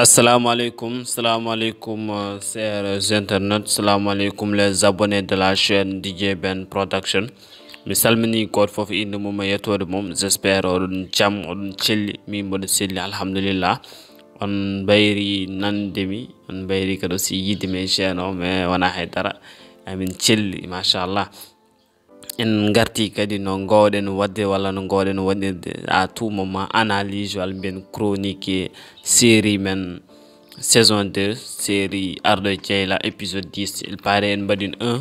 Assalamu alaikum, chers internautes, assalamu alaikum les abonnés de la chaîne DJ Ben Production. Mi salmini goto fof inde mum e yettode mum. J'espère oɗon jam oɗon celli, min mboɗo selli alhamdulillah. On bayri nandemi, on bayri kadi aussi yidde chaîne o, mais wona haydara amin celli machallah. En garti kadi no gowɗen wadde walla no gowɗen waɗirde à tout moment analyse walla mbiyen chronique série men saison 2 série Ardo Dieyla épisode 10. Il paraît en mbaɗin 1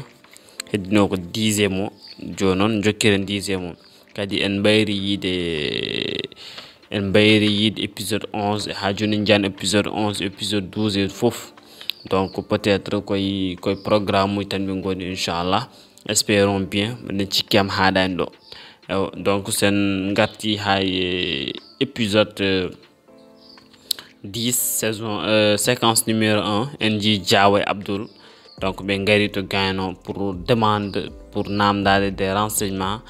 heddino ko 10e mo joni noon jokkiren 10e mo kadi en mbayri yiide épisode 11 ha joni jan épisode 11 épisode 12 fof. Donc peut-être koy programme muy tan ɓe goni inchallah. Espérons bien ne cikkiam haɗani ɗo. Donc sen garti hay épisode 10 saison séquence numéro 1 en ji Dieyla Abdoul. Donc ɓe gari to gayno pour demande pour namdade des renseignements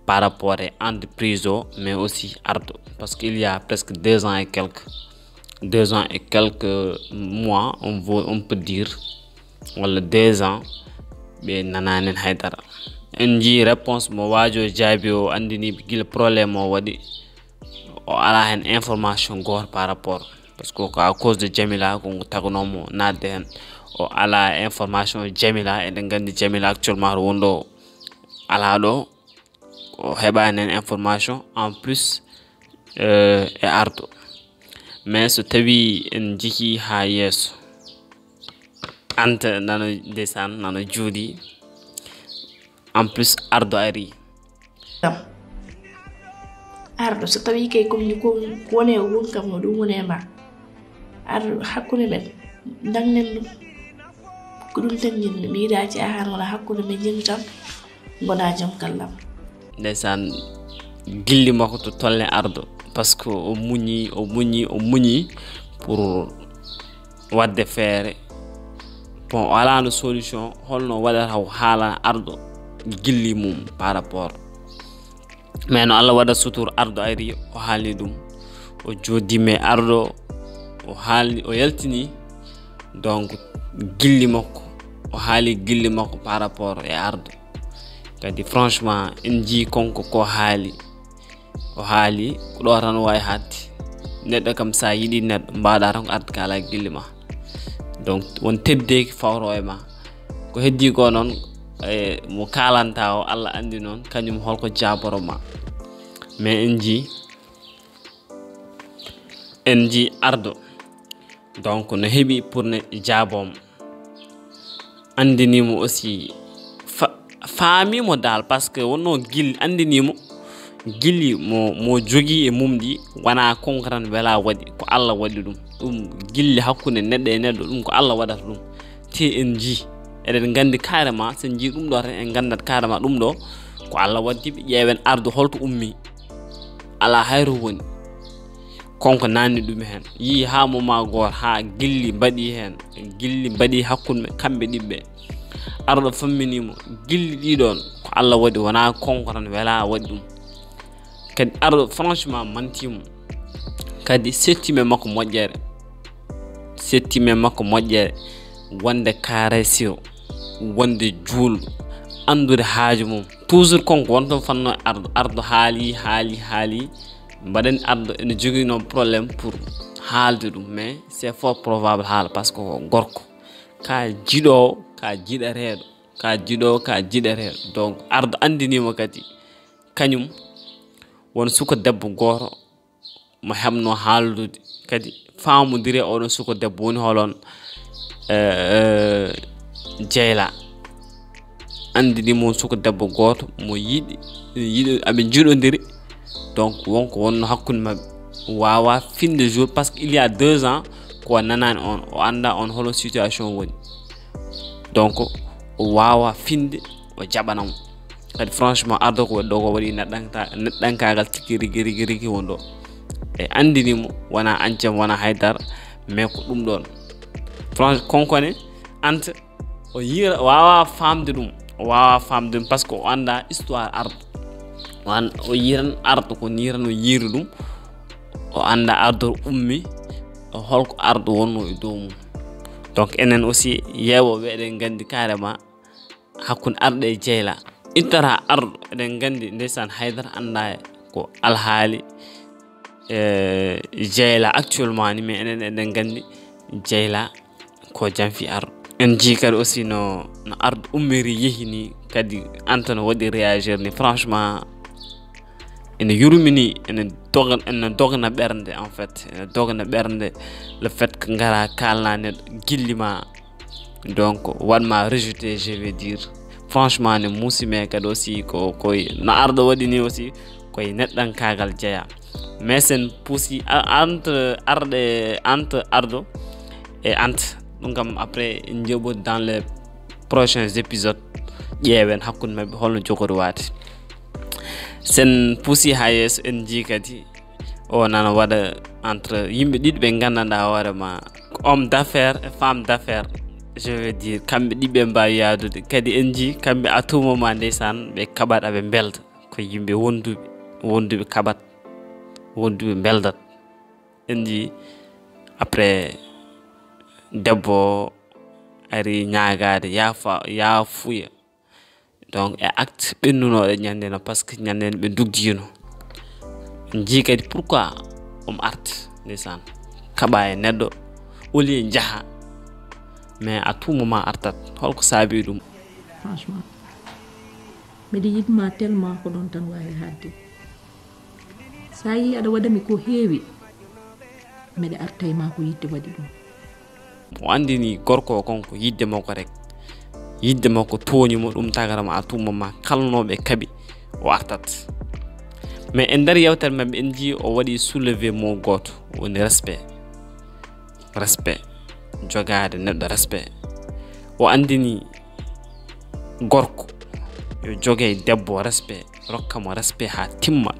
par rapport à entreprise mais aussi Ardo, parce qu'il y a presque 2 ans et quelques mois on peut dire, wala 2 ans ɓe nananen haydara. En ji réponse mo wajo jaabi o andini gila problème o waɗi o ala hen information goto par rapport, parce que à cause de Jamila ko tagonomo nadde hen o ala information Jamila. Eɗen gandi Jamila actuellement wondo ala ɗo o heɓani hen information en plus e Ardo. Mais so tawi en jiki ha yesso Anta nano ndeysaan nano juuɗi en plus Ardo ari. Ardo so tawi kay comme ko wone won kam no ɗum wone ma Ardo hakkude men dangnen ɗum ko ɗum tan ñinmi mi yiɗaci ahan wona hakkude men ñinmi tan gona jam kallam. Ndeysaan gilli makko to tolle Ardo, parce que o muñi pour wadde feere. Bon, wala no solution holno waɗata haala Ardo gilli mum par rapport. Mais no Allah waɗa sutur Ardo ari o haalni ɗum o joddime Ardo o haalni o yaltini donc gilli makko o haali gilli makko par rapport e Ardo. Kadi franchement en ji konko ko haali o haali ko ɗo tan wawi hadde. Neɗɗo kam sa yiɗi neɗɗo mbaɗa tan ko arde kala gilli ma. Donc won teddeki fawro e ma ko heddi ko noon mo kalanta o Allah andi noon kañum holko jaboro ma. Mais en ji Ardo donc no heɓi pour ne jabom andinimo aussi faamimo dal, parce que wonno gilli andinimo gilli mo jogui e mumɗi wona konko tan wela waɗi ko Allah waɗi ɗum gilli hakkude neɗɗo e neɗɗo ɗum ko Allah waɗata ɗum te en ji eɗen gandi carrément sen ji ɗum ɗo tan en gandat carrément ɗum ɗo ko Allah waddi. ɓe ƴeewen Ardo holto ummi ala hayro woni konko nanni ɗum hen yi ha moment goto ha gilli mbaɗi hakkude kamɓe ɗiɓɓe. Ardo famminimo gilli ɗiɗon ko Allah waɗi wona konko tan wela waɗi ɗum. Kadi Ardo franchement mantimo, kadi settime makko moƴƴere wonde karesio wonde juulɗo andude haaju mum toujours konko wonton fanno Ardo haali mbaɗen Ardo ene jogui non probléme pour haalde ɗum, mais c'est fort probable haala parce que ko gorko ka jiɗowo ka jiɗereɗo. Donc Ardo andinimo kadi kañum won suko debbo goto mo hebno haaldude kadi famodire oɗon suko debbo woni holon Dieyla andinimo suko debbo goto mo yiɗi aɓe jiɗodiri. Donc wonko wonno hakkude mabɓe wawa finde jour, parce que il y a 2 ans ko nanani on o anda on holo situation woni. Donc o wawa finde o jaɓanamo. Kadi franchement Ardo ko waɗi ɗo ko waɗi neɗɗankagal tikki rigui wonɗo e andinimo wona ancam wona haydara, mais ko ɗum ɗon franchement konkone Anta o yira wawa famde ɗum parce que o anda histoire Ardo. O yiran Ardo ko niran o yiiri ɗum o anda Ardo ummi holko ardo wonno e dow mum donc enen aussi yewoɓe eɗen gandi carrément hakkunde ardo e Dieyla ittata ardo eɗen gandi ndeysan haydara anda ko alhaali Dieyla actuellement ni mais enen eɗen gandi Dieyla ko janfi ardo en jii kadi aussi no ardo ummiri yehi ni kadi Anta no waɗi réagir ni franchement ene yurmini ene dogna ɓernde en fait ene dogna ɓernde le fait que ngara kalna neɗɗo gillima donc wanma rejeté je vais dire franchement ne musime kadi aussi koye no ardo waɗi ni aussi koye neɗɗankagal jeeya mais sen puusi entre ardo et Anta ɗum kam après njoɓo dans les prochains épisodes ƴeewen hakkude mabɓe holno jogori waade sen puusi ha yeeso en jii kadi o nana waɗa entre yimɓe ɗiɗi ɓe gandanɗa hoorema homme d'affaires et femme d'affaires je veux dire kamɓe ɗiɓe mbawi yaadude kadi en jii kamɓe à tout moment ndeysan ɓe kaɓat aɓe belda ko yimɓe wonduɓe kaɓat wonduɓe beldat en jii après debbo ari ñaagade yaafuya donc e acte ɓennunoɗe ñandeno par ce que ñanden ɓe duggino jii kadi pourquoi arta ndeysan kaɓa e neɗɗo au lieu jaaha mais à tout moment artat holko saabi ɗum franchement mbiɗa yiɗma tellement ko ɗon tan wawi hadde sa yi aɗa waɗami ko heewi mbeɗa arta e ma ko yidde waɗi ɗum o andini gorko konko yidde makko rek yidde makko toñimo ɗum tagarama à tout moment kalnoɓe kaaɓi o artat mais e nder yewtere mabɓe en jii o waɗi soulevé mo goto woni respect jogade neɗɗo respect o andini gorko yo jogue debbo respect rokkamo respect ha timma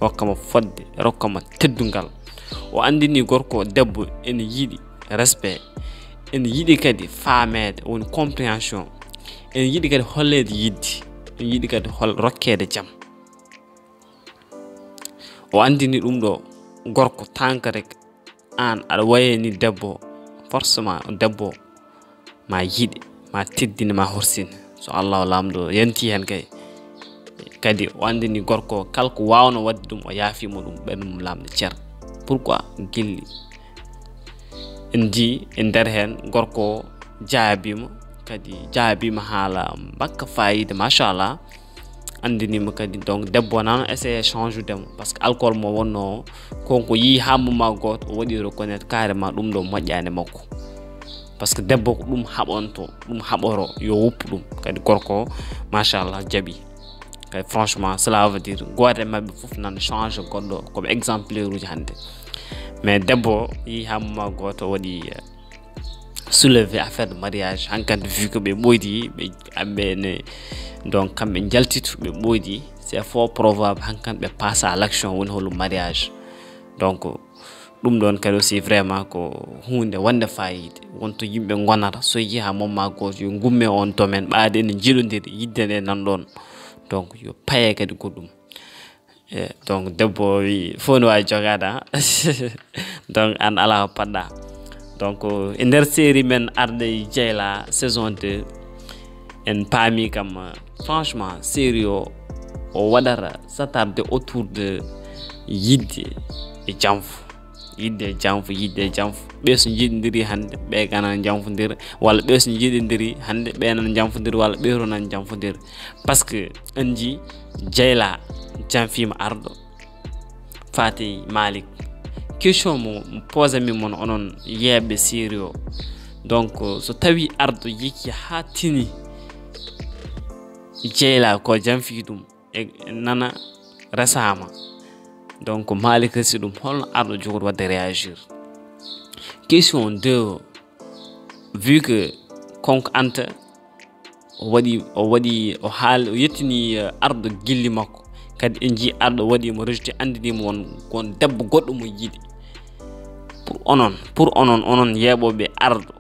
rokkamo fodde rokkamo teddungal o andini gorko debbo ene yiɗi respect ene yiɗi kadi faamede woni compréhension ene yiɗi kadi hollede yidde ene yiɗi kadi rokkede jaam o andini ɗum ɗo gorko tanka rek an aɗa wayeni debbo forcément debbo ma yiɗe ma teddine ma horsine so Allah lamɗo yanti hen kadi o andini gorko kalko wawno wadde ɗum o yaafimo ɗum ɓernum lamɗo ceer pourquoi gilli en jii e nder hen gorko jaabima kadi jaabima haala bakka fayida machallah andinima kadi donc debbo nan essayé change demo parce que alcool mo wonno konko yi ha moment goto o waɗi reconnaître carrément ɗum ɗo moƴƴani makko parce que debbo ko ɗum haɓonto ɗum haɓoro yo woppu ɗum kadi gorko machallah jaaɓi kadi franchement cela veut dire goto mabɓe foof nan change goɗɗo comme exemplaire uji hande mais debbo yi ha moment goto waɗi soulevé affaire de mariage hankadi vu que ɓe ɓoydi ɓe donc kamɓe jaltitu ɓe ɓoydi c'est fort probable hankkandi ɓe passe à l'action woni holo mariage donc ɗum ɗon kadi aussi vraiment ko hunde wonde fayide wonto yimɓe gonata so yi ha momma goto yo gumme on domaine ɓaade ene jiɗodiri yidde nde nan ɗon donc yo paye kadi goɗɗum donc debbo wi fof no wawi jogade donc an ala ko paɗɗa donc e nder série men Ardo e Dieyla saison 2 en paami kam franchement série o waɗata s'attarder autour de yidde e janfu ɓe so jiɗodiri hande ɓe ganan janfodira walla ɓe so jiɗodiri hande ɓe nan janfodira walla ɓeero nan janfodira par ce que en jii Dieyla janfima Ardo Fati Malik question mo pose min mon onon yeɓe série o donc so tawi Ardo yiki ha tini Dieyla ko janfi ɗum e nana resama donc Malik resi ɗum holno Ardo jogori wadde réagir question 2 vu que konko Anta o yettini Ardo gilli makko kadi en jii Ardo waɗimo rejeté andinimo won debbo goɗɗo mo yiɗi pour onon yeɓoɓe Ardo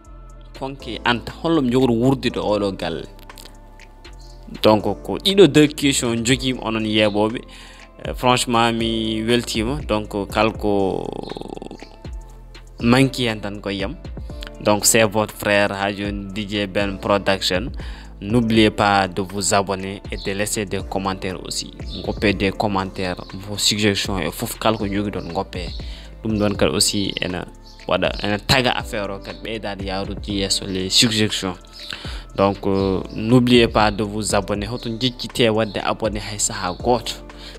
konke Anta holno jogori wurdude oɗo galle donc ko ɗiɗo deux question joguima onon yeɓoɓe franchement mi weltima donc kalko manki hen tan ko yam. Donc c'est votre frère Hajun DJ Ben Production. N'oubliez pas de vous abonner et de laisser des commentaires aussi. Ngopé des commentaires, vos suggestions et fouf kalko nyogi don ngopé. Dum don kal aussi ena wada ena taga affaire o kat be dal yaru ci yeso les suggestions. Donc n'oubliez pas de vous abonner. Hoto njikite wadde abonner hay saha goto.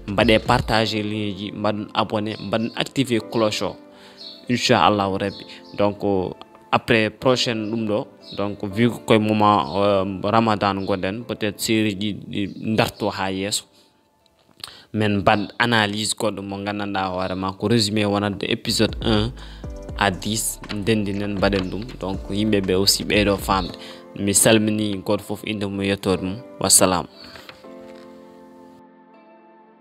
Mbade partager lien ji, mbadun abonner, mbadun activer cloche o. Inch'Allah rabbi. Donc après prochaine lumdo, donc vu que moment Ramadan goden peut-être série di ndarto ha yeso men bad analyse code mo gananda warama ko résumé wonade épisode 1 à 10 ndendinen baden dum donc yimbe be aussi be do famde mi salmini god fof inde mo yettor mum wassalam.